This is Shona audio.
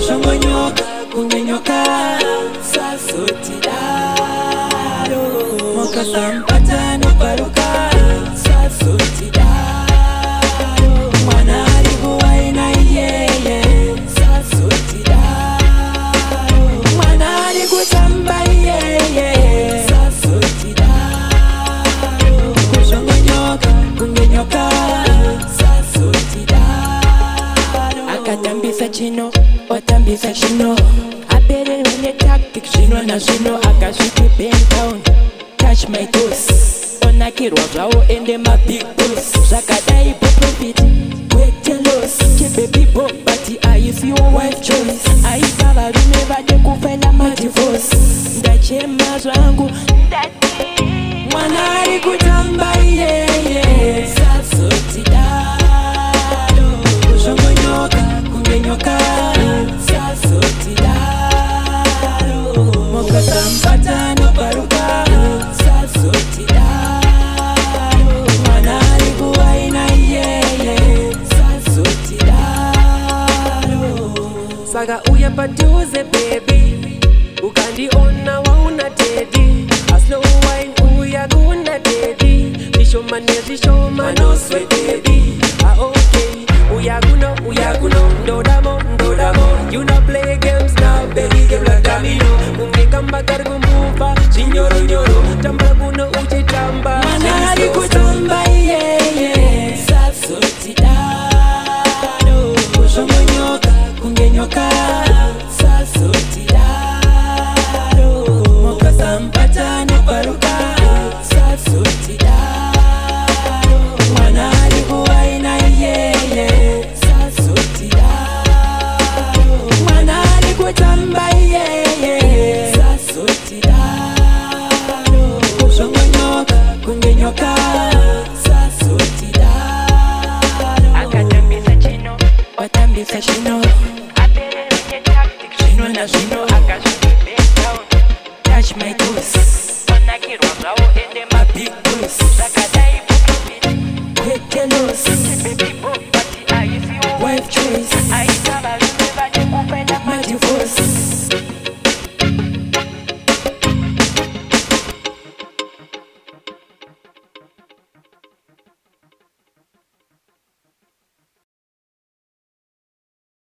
kushongonyoka kungenyoka sasotidaro mokasampatano paruka sasotidaro mwana alikuwaina yeye sasotidaro mwana alikutamba yeye sasotidaro kushongonyoka kungenyoka sasotidaro akatambisa chino watambisa chino apere wene tactic chino na chino akasvike bend down touch my toes onakirwa zvawo ende mabig boss zvakadai boprofit wetelos chebaby bo but aisi your wife choice aisa varume vade kufaila madivorce ndachema zvangu ndati mwana ari kutamba yeye sasotidaro kushongonyoka kungenyoka sasotidaro mokasampatano paruka sasotidaro mwana alikuwaina yeye sasotidaro saka uya paduze baby ukandiona wauna tedi aslow wine uya kuna tedi vishoma nezvishoma noswe baby okay uya kuno ndodamo you know play games now baby game like domino ungekamba kari kumuva zvinyoro tamba kuno uchitamba mwana ari kutamba yeye sasotidaro kushongonyoka kungenyoka sasotidaro mokasampatano paruka sasotidaro mwana ari kuwaina yeye sasotidaro mwana ari kutamba yeye sasotidaro kushongonyoka kungenyoka sasotidaro akatambisa chino watambisa chino apere wene tactic chino na zvino akasvike bend down touch my toes onakirwa zvawo ende mabig boss zvakadai boprofit wetelos chebaby bo but aisi your wife choice